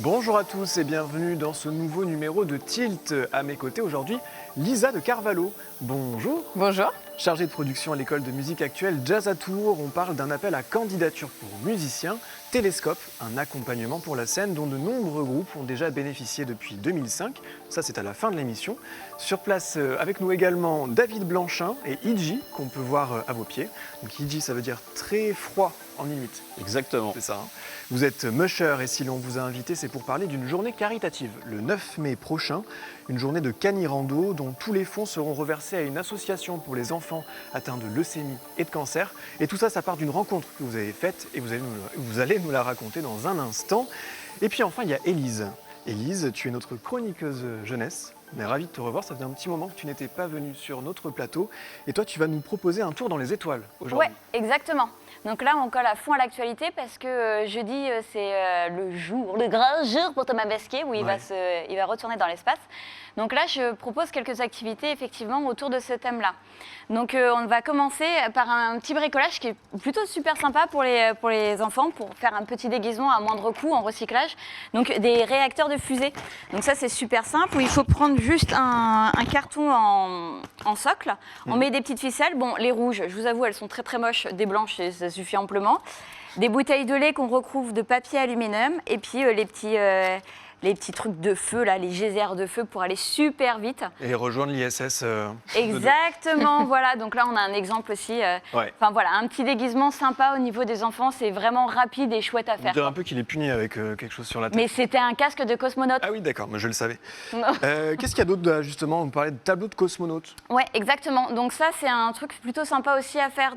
Bonjour à tous et bienvenue dans ce nouveau numéro de Tilt. À mes côtés aujourd'hui, Lisa de Carvalho. Bonjour. Bonjour. Chargée de production à l'école de musique actuelle Jazz à Tours, on parle d'un appel à candidature pour musiciens, Télescope, un accompagnement pour la scène dont de nombreux groupes ont déjà bénéficié depuis 2005. Ça, c'est à la fin de l'émission. Sur place avec nous également David Blanchin et Iji, qu'on peut voir à vos pieds. Donc Iji, ça veut dire très froid en inuit. Exactement. C'est ça. Hein. Vous êtes musher et si l'on vous a invité, c'est pour parler d'une journée caritative, le 9 mai prochain. Une journée de Canirando dont tous les fonds seront reversés à une association pour les enfants atteints de leucémie et de cancer. Et tout ça, ça part d'une rencontre que vous avez faite et vous allez nous la raconter dans un instant. Et puis enfin, il y a Élise. Élise, tu es notre chroniqueuse jeunesse. On est ravis de te revoir, ça faisait un petit moment que tu n'étais pas venue sur notre plateau. Et toi, tu vas nous proposer un tour dans les étoiles aujourd'hui. Ouais, exactement. Donc là, on colle à fond à l'actualité parce que jeudi, c'est le grand jour pour Thomas Pesquet où il va retourner dans l'espace. Donc là, je propose quelques activités effectivement autour de ce thème-là. Donc on va commencer par un petit bricolage qui est plutôt super sympa pour les enfants, pour faire un petit déguisement à moindre coût en recyclage. Donc des réacteurs de fusée. Donc ça, c'est super simple où il faut prendre juste un carton en socle. On met des petites ficelles. Bon, les rouges, je vous avoue, elles sont très très moches. Des blanches, ça suffit amplement. Des bouteilles de lait qu'on recouvre de papier aluminium. Et puis les petits trucs de feu, là, les geysers de feu pour aller super vite. Et rejoindre l'ISS. Exactement, voilà. Donc là, on a un exemple aussi. Enfin voilà, un petit déguisement sympa au niveau des enfants. C'est vraiment rapide et chouette à faire. On dirait un peu qu'il est puni avec quelque chose sur la tête. Mais c'était un casque de cosmonaute. Ah oui, d'accord, mais je le savais. Qu'est-ce qu'il y a d'autre, justement? On parlait de tableau de cosmonaute. Ouais, exactement. Donc ça, c'est un truc plutôt sympa aussi à faire.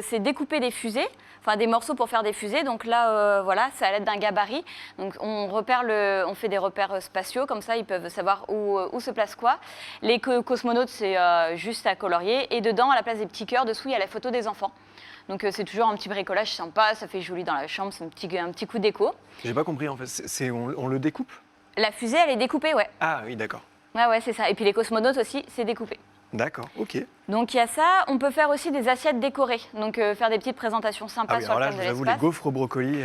C'est découper des fusées. Enfin, des morceaux pour faire des fusées. Donc là, voilà, c'est à l'aide d'un gabarit. Donc on fait des repères spatiaux, comme ça, ils peuvent savoir où se place quoi. Les cosmonautes, c'est juste à colorier. Et dedans, à la place des petits cœurs, dessous, il y a la photo des enfants. Donc c'est toujours un petit bricolage sympa, ça fait joli dans la chambre, c'est un petit coup d'écho. J'ai pas compris, en fait. On le découpe? La fusée, elle est découpée, ouais. Ah oui, d'accord. Ouais, c'est ça. Et puis les cosmonautes aussi, c'est découpé. D'accord, ok. Donc il y a ça. On peut faire aussi des assiettes décorées. Donc faire des petites présentations sympas Ah oui, sur alors le là, thème je de vous avoue, l'espace. les gaufres au brocoli.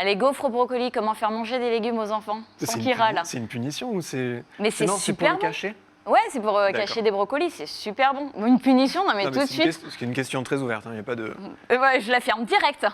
Les gaufres au brocoli, comment faire manger des légumes aux enfants sans qu'ils râlent. C'est une punition ou c'est. Mais c'est Non, c'est pour super le bon. cacher. Ouais, c'est pour cacher des brocolis, c'est super bon. Une punition, non mais tout de suite. C'est une question très ouverte, il n'y a pas de. Ouais, je la ferme direct.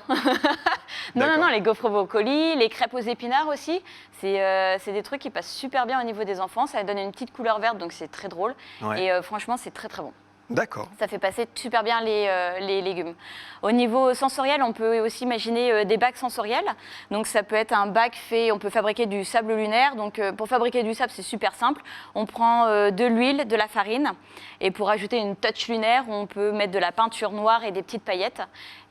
Non, les gaufres au brocoli, les crêpes aux épinards aussi, c'est des trucs qui passent super bien au niveau des enfants. Ça donne une petite couleur verte, donc c'est très drôle. Ouais. Et franchement, c'est très très bon. D'accord. Ça fait passer super bien les légumes. Au niveau sensoriel, on peut aussi imaginer des bacs sensoriels. Donc ça peut être un bac fait, on peut fabriquer du sable lunaire. Donc pour fabriquer du sable, c'est super simple. On prend de l'huile, de la farine. Et pour ajouter une touch lunaire, on peut mettre de la peinture noire et des petites paillettes.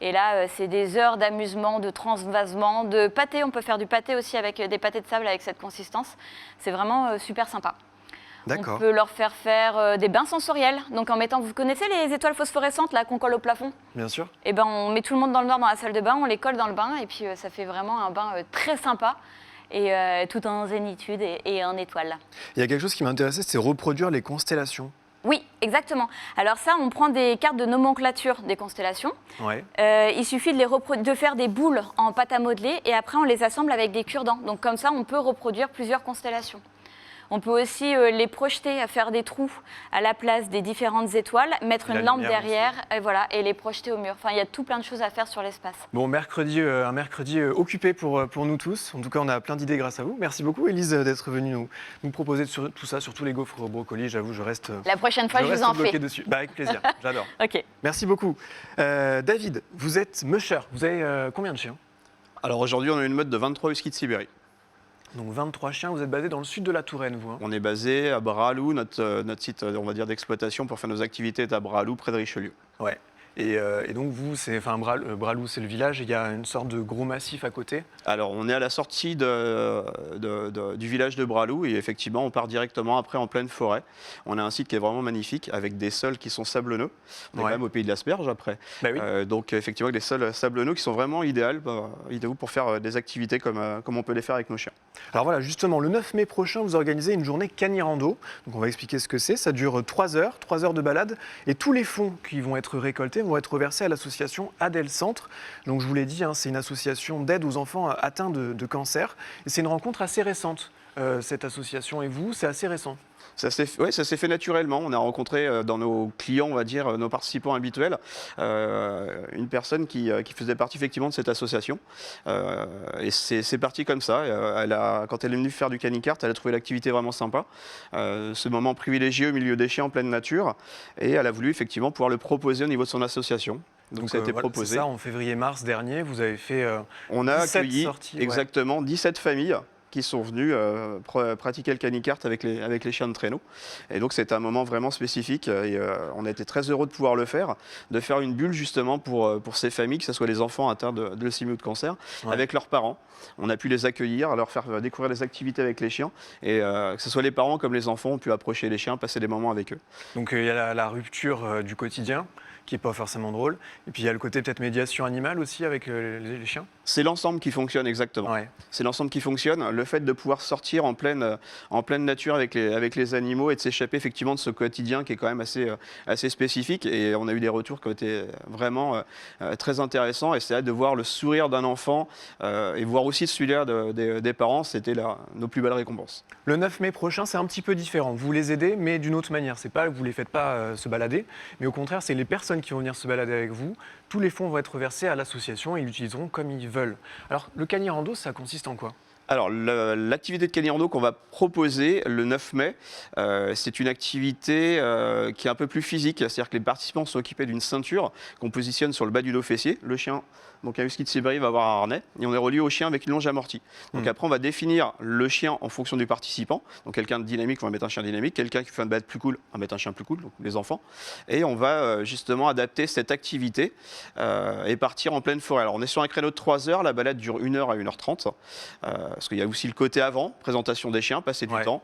Et là, c'est des heures d'amusement, de transvasement, de pâté. On peut faire du pâté aussi avec des pâtés de sable avec cette consistance. C'est vraiment super sympa. D'accord. On peut leur faire des bains sensoriels. Donc en mettant, vous connaissez les étoiles phosphorescentes là qu'on colle au plafond? Bien sûr. Et ben on met tout le monde dans le noir dans la salle de bain, on les colle dans le bain et puis ça fait vraiment un bain très sympa et tout en zénitude et en étoiles. Il y a quelque chose qui m'intéressait, c'est reproduire les constellations. Oui, exactement. Alors ça, on prend des cartes de nomenclature des constellations. Ouais. Il suffit de faire des boules en pâte à modeler et après on les assemble avec des cure-dents. Donc comme ça, on peut reproduire plusieurs constellations. On peut aussi les projeter, à faire des trous à la place des différentes étoiles, mettre une lampe derrière et les projeter au mur. Enfin, il y a tout plein de choses à faire sur l'espace. Bon, un mercredi occupé pour nous tous. En tout cas, on a plein d'idées grâce à vous. Merci beaucoup, Élise, d'être venue nous proposer tout ça, surtout les gaufres au brocoli. J'avoue, je reste. La prochaine fois, je vous en fais. Dessus. Bah, avec plaisir, j'adore. Ok. Merci beaucoup. David, vous êtes musher. Vous avez combien de chiens? Alors aujourd'hui, on a une meute de 23 huskies de Sibérie. Donc 23 chiens, vous êtes basé dans le sud de la Touraine, vous. Hein. On est basé à Bralou, notre site, on va dire, d'exploitation pour faire nos activités est à Bralou, près de Richelieu. Ouais. Et donc vous, Bralou, c'est le village, et il y a une sorte de gros massif à côté. Alors on est à la sortie du village de Bralou et effectivement on part directement après en pleine forêt. On a un site qui est vraiment magnifique avec des sols qui sont sablonneux. On est quand même au pays de l'asperge après. Bah oui. Donc effectivement des sols sablonneux qui sont vraiment idéaux pour faire des activités comme on peut les faire avec nos chiens. Alors voilà, justement, le 9 mai prochain, vous organisez une journée Canirando. Donc on va expliquer ce que c'est. Ça dure 3 heures de balade. Et tous les fonds qui vont être récoltés vont être reversés à l'association Adèle Centre. Donc je vous l'ai dit, c'est une association d'aide aux enfants atteints de cancer. Et c'est une rencontre assez récente, cette association et vous, c'est assez récent. Ça s'est fait naturellement. On a rencontré dans nos clients, on va dire, nos participants habituels, une personne qui faisait partie effectivement de cette association. Et c'est parti comme ça. Quand elle est venue faire du canicart, elle a trouvé l'activité vraiment sympa. Ce moment privilégié au milieu des chiens en pleine nature. Et elle a voulu effectivement pouvoir le proposer au niveau de son association. Donc ça a été proposé. C'est ça, en février-mars dernier, vous avez fait on a 17 accueilli sorties, exactement 17 familles qui sont venus pratiquer le canicart avec les chiens de traîneau. Et donc c'est un moment vraiment spécifique et on a été très heureux de pouvoir le faire, de faire une bulle justement pour ces familles, que ce soit les enfants atteints de leucémie ou de cancer, avec leurs parents. On a pu les accueillir, leur faire découvrir les activités avec les chiens et que ce soit les parents comme les enfants ont pu approcher les chiens, passer des moments avec eux. Donc il y a la rupture du quotidien, qui n'est pas forcément drôle. Et puis il y a le côté peut-être médiation animale aussi avec les chiens. C'est l'ensemble qui fonctionne exactement. Ouais. C'est l'ensemble qui fonctionne. Le fait de pouvoir sortir en pleine nature avec les animaux et de s'échapper effectivement de ce quotidien qui est quand même assez spécifique. Et on a eu des retours qui ont été vraiment très intéressants. Et c'est hâte de voir le sourire d'un enfant et voir aussi celui-là des parents. C'était nos plus belles récompenses. Le 9 mai prochain, c'est un petit peu différent. Vous les aidez, mais d'une autre manière. C'est pas que vous les faites pas se balader, mais au contraire, c'est les personnes qui vont venir se balader avec vous. Tous les fonds vont être versés à l'association et ils l'utiliseront comme ils veulent. Alors, le Canirando, ça consiste en quoi ? Alors, l'activité de Canirando qu'on va proposer le 9 mai, c'est une activité qui est un peu plus physique. C'est-à-dire que les participants sont équipés d'une ceinture qu'on positionne sur le bas du dos fessier. Le chien, donc un husky de Sibérie, va avoir un harnais et on est relié au chien avec une longe amortie. Donc après, on va définir le chien en fonction du participant. Donc quelqu'un de dynamique, on va mettre un chien dynamique. Quelqu'un qui fait un balade plus cool, on va mettre un chien plus cool, donc les enfants. Et on va justement adapter cette activité et partir en pleine forêt. Alors on est sur un créneau de 3 heures, la balade dure 1 heure à 1h30. Parce qu'il y a aussi le côté avant, présentation des chiens, passer du temps.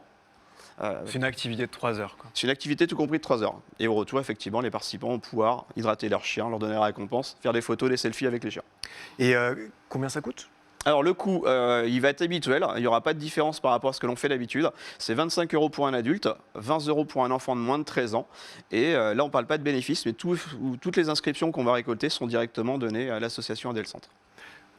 C'est une activité de 3 heures, quoi. C'est une activité tout compris de 3 heures. Et au retour, effectivement, les participants vont pouvoir hydrater leurs chiens, leur donner la récompense, faire des photos, des selfies avec les chiens. Et combien ça coûte ? Alors le coût, il va être habituel, il n'y aura pas de différence par rapport à ce que l'on fait d'habitude. C'est 25 € pour un adulte, 20 € pour un enfant de moins de 13 ans. Et là, on ne parle pas de bénéfices, mais toutes les inscriptions qu'on va récolter sont directement données à l'association Adèle Centre.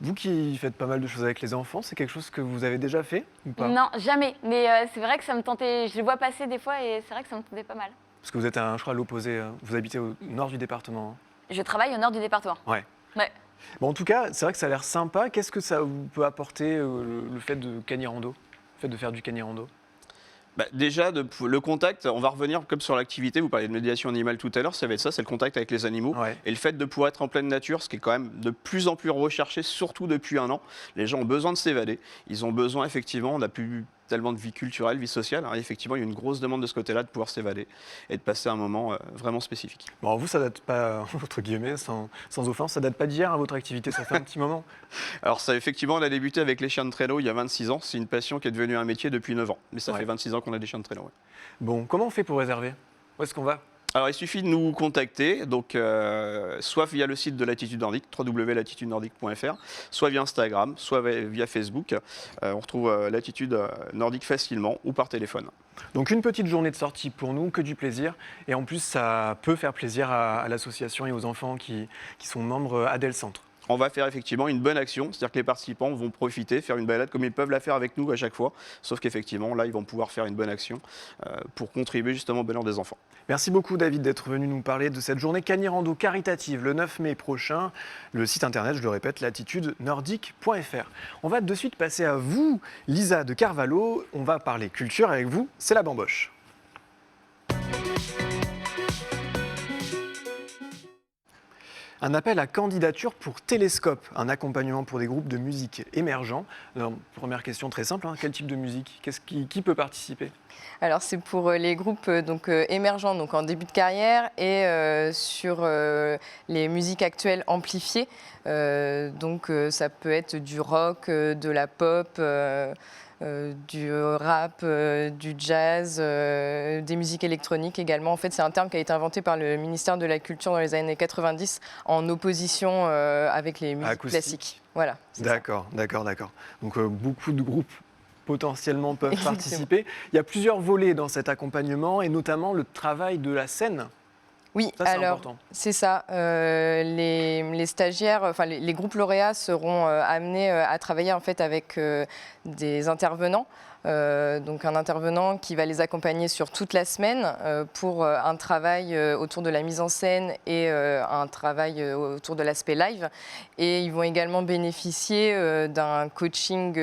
Vous qui faites pas mal de choses avec les enfants, c'est quelque chose que vous avez déjà fait ou pas ? Non, jamais. Mais c'est vrai que ça me tentait. Je les vois passer des fois et c'est vrai que ça me tentait pas mal. Parce que vous êtes, je crois, à l'opposé. Vous habitez au nord du département. Je travaille au nord du département. Ouais. Ouais. Bon, en tout cas, c'est vrai que ça a l'air sympa. Qu'est-ce que ça vous peut apporter, le fait de Canirando, le fait de faire du Canirando ? Déjà, le contact, on va revenir comme sur l'activité, vous parliez de médiation animale tout à l'heure, ça va être ça, c'est le contact avec les animaux. Ouais. Et le fait de pouvoir être en pleine nature, ce qui est quand même de plus en plus recherché, surtout depuis 1 an. Les gens ont besoin de s'évader, ils ont besoin effectivement, on n'a plus tellement de vie culturelle, vie sociale. Alors, effectivement, il y a une grosse demande de ce côté-là de pouvoir s'évader et de passer un moment vraiment spécifique. Bon, vous, ça date pas, entre guillemets, sans offense, ça date pas d'hier, votre activité, ça fait un petit moment. Alors ça, effectivement, on a débuté avec les chiens de traîneau il y a 26 ans. C'est une passion qui est devenue un métier depuis 9 ans. Mais ça fait 26 ans qu'on a des chiens de traîneau. Ouais. Bon, comment on fait pour réserver ? Où est-ce qu'on va ? Alors il suffit de nous contacter, donc soit via le site de Latitude Nordique, www.latitudenordique.fr, soit via Instagram, soit via Facebook. On retrouve Latitude Nordique facilement ou par téléphone. Donc une petite journée de sortie pour nous, que du plaisir. Et en plus, ça peut faire plaisir à l'association et aux enfants qui sont membres Adèle Centre. On va faire effectivement une bonne action, c'est-à-dire que les participants vont profiter, faire une balade comme ils peuvent la faire avec nous à chaque fois, sauf qu'effectivement là ils vont pouvoir faire une bonne action pour contribuer justement au bonheur des enfants. Merci beaucoup David d'être venu nous parler de cette journée Canirando caritative le 9 mai prochain. Le site internet, je le répète, latitudenordique.fr. On va de suite passer à vous, Lisa de Carvalho. On va parler culture avec vous, c'est la bamboche. Un appel à candidature pour Télescope, un accompagnement pour des groupes de musique émergents. Alors, première question très simple, quel type de musique ? Qui peut participer ? Alors c'est pour les groupes émergents, donc en début de carrière, et sur les musiques actuelles amplifiées. Donc ça peut être du rock, de la pop, du rap, du jazz, des musiques électroniques également. En fait, c'est un terme qui a été inventé par le ministère de la Culture dans les années 90 en opposition avec les musiques classiques. Voilà. D'accord. Donc beaucoup de groupes potentiellement peuvent Exactement. participer. Il y a plusieurs volets dans cet accompagnement et notamment le travail de la scène. Oui, Ça, c'est alors important. c'est ça. Les stagiaires, enfin les groupes lauréats seront amenés à travailler en fait avec des intervenants. Donc un intervenant qui va les accompagner sur toute la semaine pour un travail autour de la mise en scène et un travail autour de l'aspect live. Et ils vont également bénéficier d'un coaching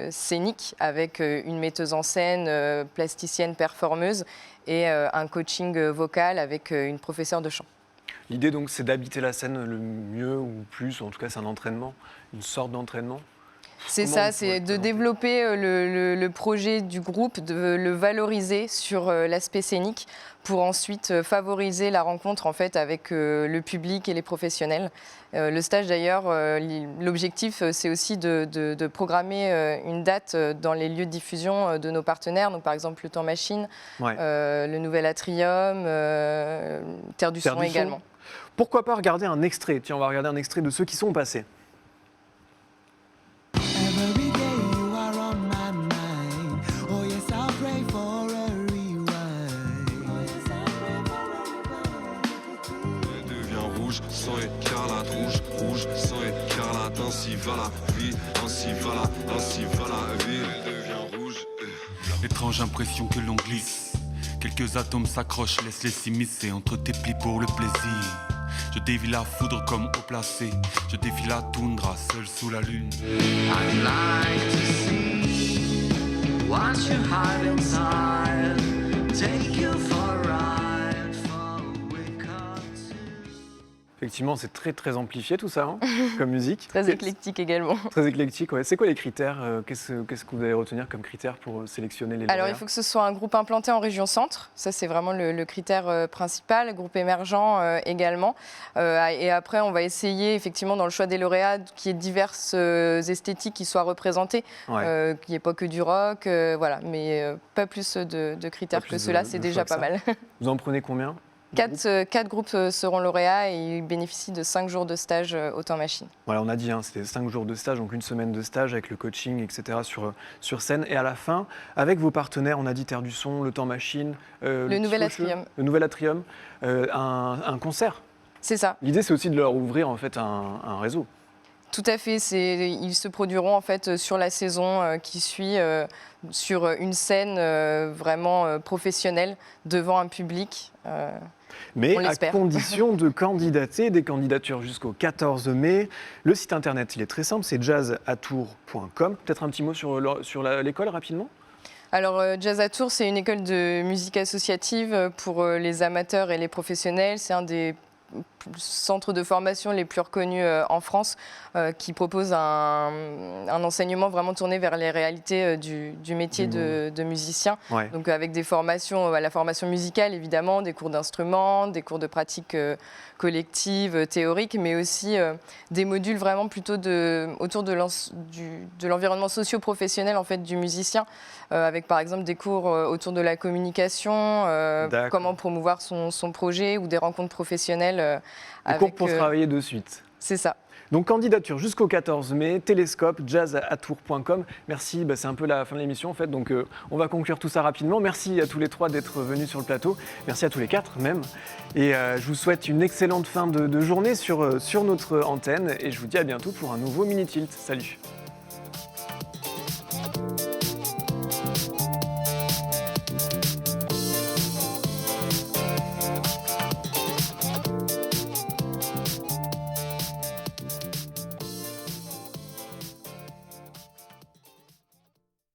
scénique avec une metteuse en scène, plasticienne, performeuse et un coaching vocal avec une professeure de chant. L'idée donc c'est d'habiter la scène le mieux ou plus, ou en tout cas c'est un entraînement, une sorte d'entraînement. C'est Comment ça, vous c'est pourrez de présenter développer le projet du groupe, de le valoriser sur l'aspect scénique pour ensuite favoriser la rencontre en fait avec le public et les professionnels. Le stage d'ailleurs, l'objectif c'est aussi de programmer une date dans les lieux de diffusion de nos partenaires, donc par exemple le Temps Machine, Ouais. le Nouvel Atrium, Terre du Terre Son du Son. également. Pourquoi pas regarder un extrait? Tiens, on va regarder un extrait de ceux qui sont passés. Every day you are on my mind. Oh yes, I'll pray for a rewind. Devient rouge, sang écarlate, rouge, rouge, sang écarlate. Ainsi va la vie, ainsi va la vie. Devient rouge. Étrange impression que l'on glisse. Quelques atomes s'accrochent, laisse-les s'immiscer entre tes plis pour le plaisir. Je dévie la foudre comme haut placé. Je défie la toundra, seul sous la lune. I'd like to see what you hide inside. Take you for a ride for a week or two. Effectivement, c'est très très amplifié tout ça, hein, comme musique. Très éclectique également. Très éclectique, ouais. C'est quoi les critères? Qu'est-ce que vous allez retenir comme critères pour sélectionner les lauréats? Alors, il faut que ce soit un groupe implanté en région centre. Ça, c'est vraiment le critère principal. Groupe émergent également. Et après, on va essayer, effectivement, dans le choix des lauréats, qu'il y ait diverses esthétiques qui soient représentées, Ouais. qu'il n'y ait pas que du rock, voilà. Mais pas plus de critères Pas que plus cela, de c'est choix déjà que pas ça. mal. Vous en prenez combien? Quatre groupes seront lauréats et ils bénéficient de 5 jours de stage au Temps Machine. Voilà, on a dit, hein, c'était 5 jours de stage, donc une semaine de stage avec le coaching, etc. sur scène. Et à la fin, avec vos partenaires, on a dit Terre du Son, le Temps Machine, Le Nouvel Petit Faucheux, Atrium. le Nouvel Atrium, un concert. C'est ça. L'idée, c'est aussi de leur ouvrir en fait un réseau. Tout à fait, ils se produiront en fait sur la saison qui suit, sur une scène vraiment professionnelle devant un public. Mais On à l'espère. condition de candidater, des candidatures jusqu'au 14 mai. Le site internet, il est très simple, c'est jazzatour.com. Peut-être un petit mot sur l'école rapidement? Alors Jazz à Tours, c'est une école de musique associative pour les amateurs et les professionnels. C'est un des centres de formation les plus reconnus en France, qui propose un enseignement vraiment tourné vers les réalités du métier de musicien. Ouais. Donc avec des formations, la formation musicale évidemment, des cours d'instruments, des cours de pratique collective, théorique, mais aussi des modules vraiment plutôt autour de l'environnement socio-professionnel en fait, du musicien, avec par exemple des cours autour de la communication, D'accord. comment promouvoir son projet ou des rencontres professionnelles. Des cours pour travailler de suite. C'est ça. Donc candidature jusqu'au 14 mai, Télescope, jazzatour.com. Merci, c'est un peu la fin de l'émission en fait, donc on va conclure tout ça rapidement. Merci à tous les trois d'être venus sur le plateau, merci à tous les quatre même. Et je vous souhaite une excellente fin de journée sur notre antenne et je vous dis à bientôt pour un nouveau Mini Tilt. Salut.